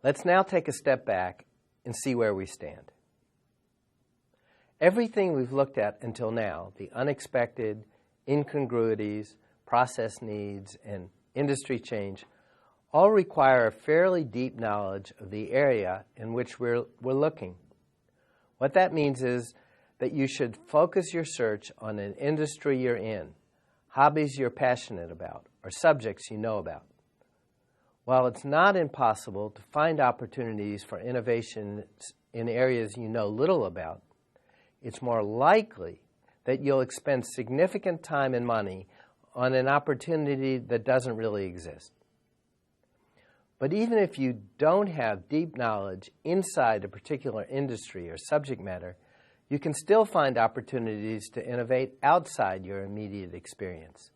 Let's now take a step back and see where we stand. Everything we've looked at until now, the unexpected, incongruities, process needs, and industry change, all require a fairly deep knowledge of the area in which we're looking. What that means is that you should focus your search on an industry you're in, hobbies you're passionate about, or subjects you know about. While it's not impossible to find opportunities for innovation in areas you know little about, it's more likely that you'll expend significant time and money on an opportunity that doesn't really exist. But even if you don't have deep knowledge inside a particular industry or subject matter, you can still find opportunities to innovate outside your immediate experience.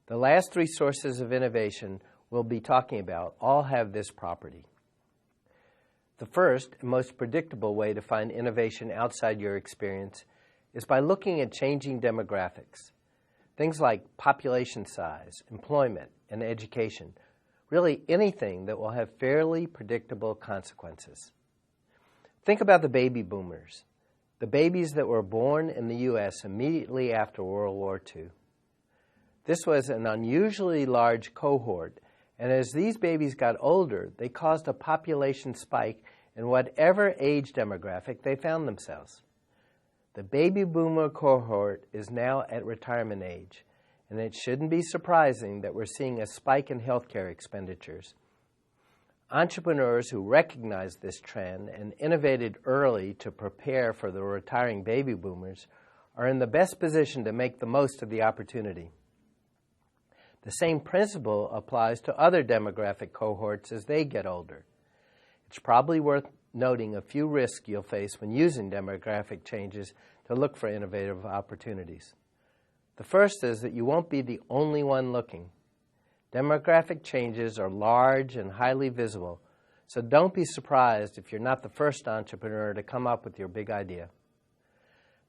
The last three sources of innovation we'll be talking about all have this property. The first and most predictable way to find innovation outside your experience is by looking at changing demographics. Things like population size, employment, and education. Really anything that will have fairly predictable consequences. Think about the baby boomers, the babies that were born in the U.S. immediately after World War II. This was an unusually large cohort, and as these babies got older, they caused a population spike in whatever age demographic they found themselves. The baby boomer cohort is now at retirement age, and it shouldn't be surprising that we're seeing a spike in healthcare expenditures. Entrepreneurs who recognized this trend and innovated early to prepare for the retiring baby boomers are in the best position to make the most of the opportunity. The same principle applies to other demographic cohorts as they get older. It's probably worth noting a few risks you'll face when using demographic changes to look for innovative opportunities. The first is that you won't be the only one looking. Demographic changes are large and highly visible, so don't be surprised if you're not the first entrepreneur to come up with your big idea.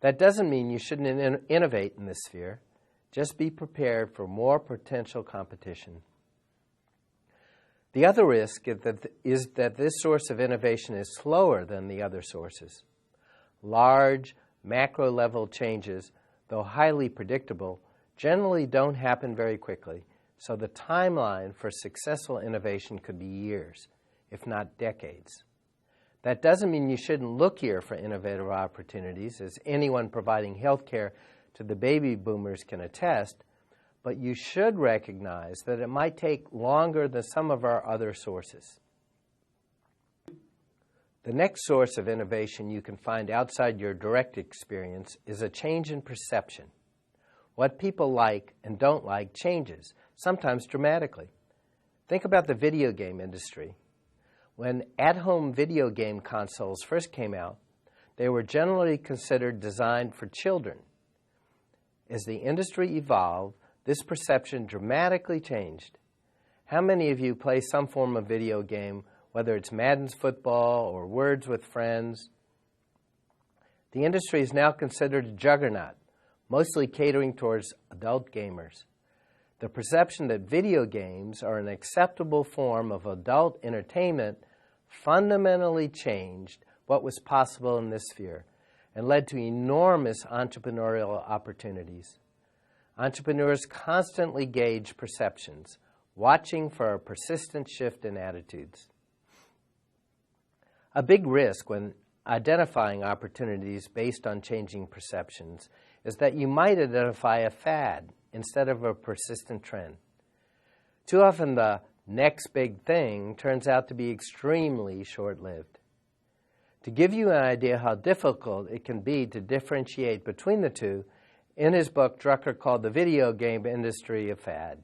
That doesn't mean you shouldn't innovate in this sphere. Just be prepared for more potential competition. The other risk is that this source of innovation is slower than the other sources. Large, macro-level changes, though highly predictable, generally don't happen very quickly, so the timeline for successful innovation could be years, if not decades. That doesn't mean you shouldn't look here for innovative opportunities, as anyone providing health care to the baby boomers can attest, but you should recognize that it might take longer than some of our other sources. The next source of innovation you can find outside your direct experience is a change in perception. What people like and don't like changes, sometimes dramatically. Think about the video game industry. When at-home video game consoles first came out, they were generally considered designed for children. As the industry evolved, this perception dramatically changed. How many of you play some form of video game, whether it's Madden's football or Words with Friends? The industry is now considered a juggernaut, mostly catering towards adult gamers. The perception that video games are an acceptable form of adult entertainment fundamentally changed what was possible in this sphere and led to enormous entrepreneurial opportunities. Entrepreneurs constantly gauge perceptions, watching for a persistent shift in attitudes. A big risk when identifying opportunities based on changing perceptions is that you might identify a fad instead of a persistent trend. Too often the next big thing turns out to be extremely short-lived. To give you an idea how difficult it can be to differentiate between the two, in his book, Drucker called the video game industry a fad.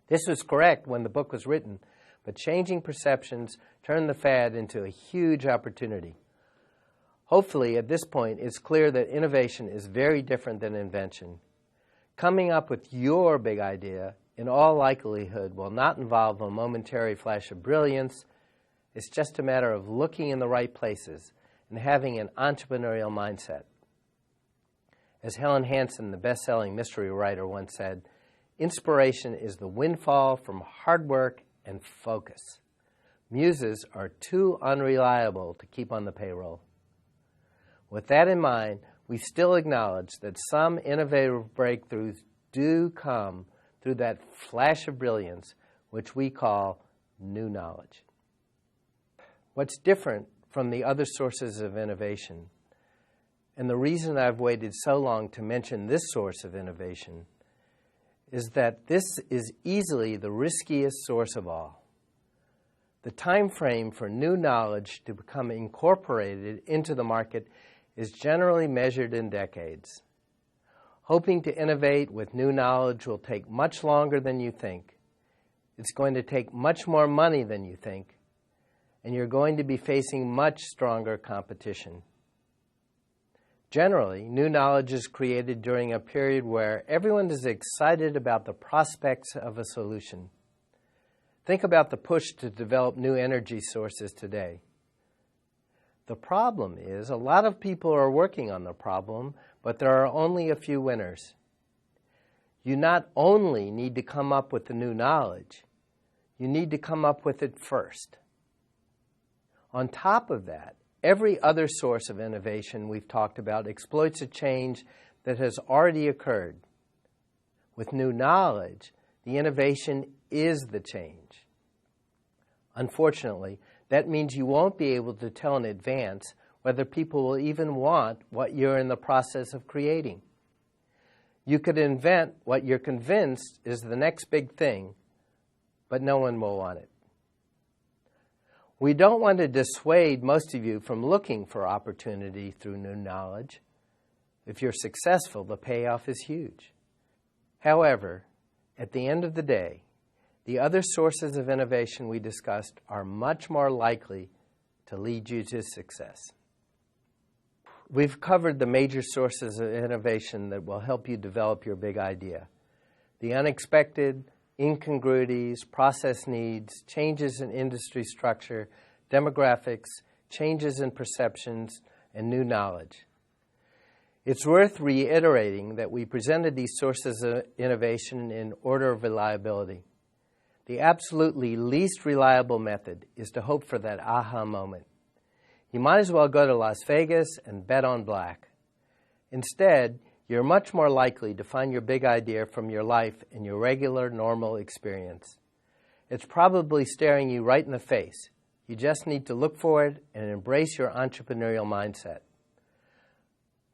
This was correct when the book was written, but changing perceptions turned the fad into a huge opportunity. Hopefully, at this point, it's clear that innovation is very different than invention. Coming up with your big idea, in all likelihood, will not involve a momentary flash of brilliance. It's just a matter of looking in the right places and having an entrepreneurial mindset. As Helen Hansen, the best-selling mystery writer, once said, inspiration is the windfall from hard work and focus. muses are too unreliable to keep on the payroll. With that in mind, we still acknowledge that some innovative breakthroughs do come through that flash of brilliance, which we call new knowledge. What's different from the other sources of innovation, and the reason I've waited so long to mention this source of innovation, is that this is easily the riskiest source of all. The time frame for new knowledge to become incorporated into the market is generally measured in decades. Hoping to innovate with new knowledge will take much longer than you think. It's going to take much more money than you think, and you're going to be facing much stronger competition. Generally, new knowledge is created during a period where everyone is excited about the prospects of a solution. Think about the push to develop new energy sources today. The problem is a lot of people are working on the problem, but there are only a few winners. You not only need to come up with the new knowledge, you need to come up with it first. On top of that, every other source of innovation we've talked about exploits a change that has already occurred. With new knowledge, the innovation is the change. Unfortunately, that means you won't be able to tell in advance whether people will even want what you're in the process of creating. You could invent what you're convinced is the next big thing, but no one will want it. We don't want to dissuade most of you from looking for opportunity through new knowledge. If you're successful, the payoff is huge. However, at the end of the day, the other sources of innovation we discussed are much more likely to lead you to success. We've covered the major sources of innovation that will help you develop your big idea. The unexpected, incongruities, process needs, changes in industry structure, demographics, changes in perceptions, and new knowledge. It's worth reiterating that we presented these sources of innovation in order of reliability. The absolutely least reliable method is to hope for that aha moment. You might as well go to Las Vegas and bet on black. Instead, you're much more likely to find your big idea from your life and your regular, normal experience. It's probably staring you right in the face. You just need to look for it and embrace your entrepreneurial mindset.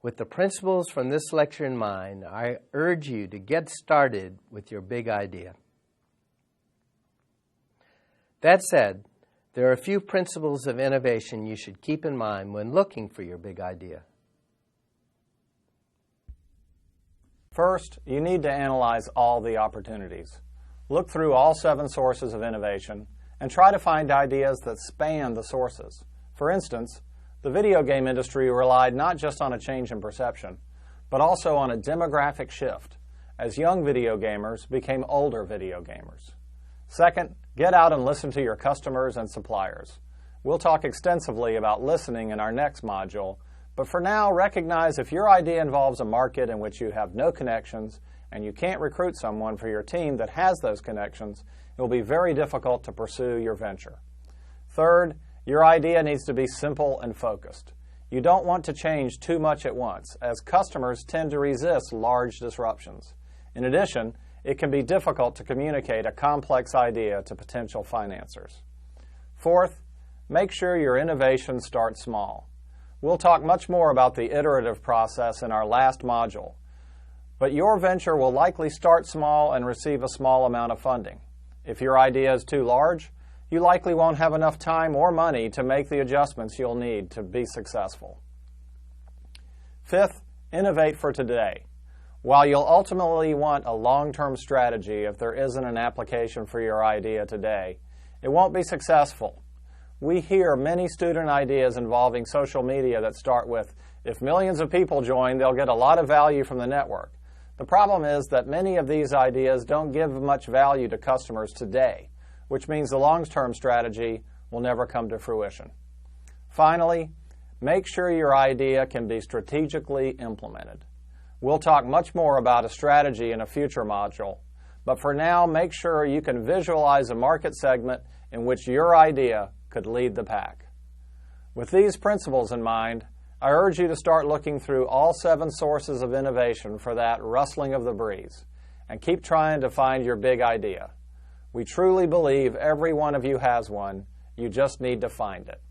With the principles from this lecture in mind, I urge you to get started with your big idea. That said, there are a few principles of innovation you should keep in mind when looking for your big idea. First, you need to analyze all the opportunities. Look through all 7 sources of innovation and try to find ideas that span the sources. For instance, the video game industry relied not just on a change in perception, but also on a demographic shift as young video gamers became older video gamers. Second, get out and listen to your customers and suppliers. We'll talk extensively about listening in our next module, but for now, recognize if your idea involves a market in which you have no connections and you can't recruit someone for your team that has those connections, it will be very difficult to pursue your venture. Third, your idea needs to be simple and focused. You don't want to change too much at once, as customers tend to resist large disruptions. In addition, it can be difficult to communicate a complex idea to potential financiers. Fourth, make sure your innovation starts small. We'll talk much more about the iterative process in our last module, but your venture will likely start small and receive a small amount of funding. If your idea is too large, you likely won't have enough time or money to make the adjustments you'll need to be successful. Fifth, innovate for today. While you'll ultimately want a long-term strategy if there isn't an application for your idea today, it won't be successful. We hear many student ideas involving social media that start with, if millions of people join, they'll get a lot of value from the network. The problem is that many of these ideas don't give much value to customers today, which means the long-term strategy will never come to fruition. Finally, make sure your idea can be strategically implemented. We'll talk much more about a strategy in a future module, but for now, make sure you can visualize a market segment in which your idea could lead the pack. With these principles in mind, I urge you to start looking through all 7 sources of innovation for that rustling of the breeze, and keep trying to find your big idea. We truly believe every one of you has one. You just need to find it.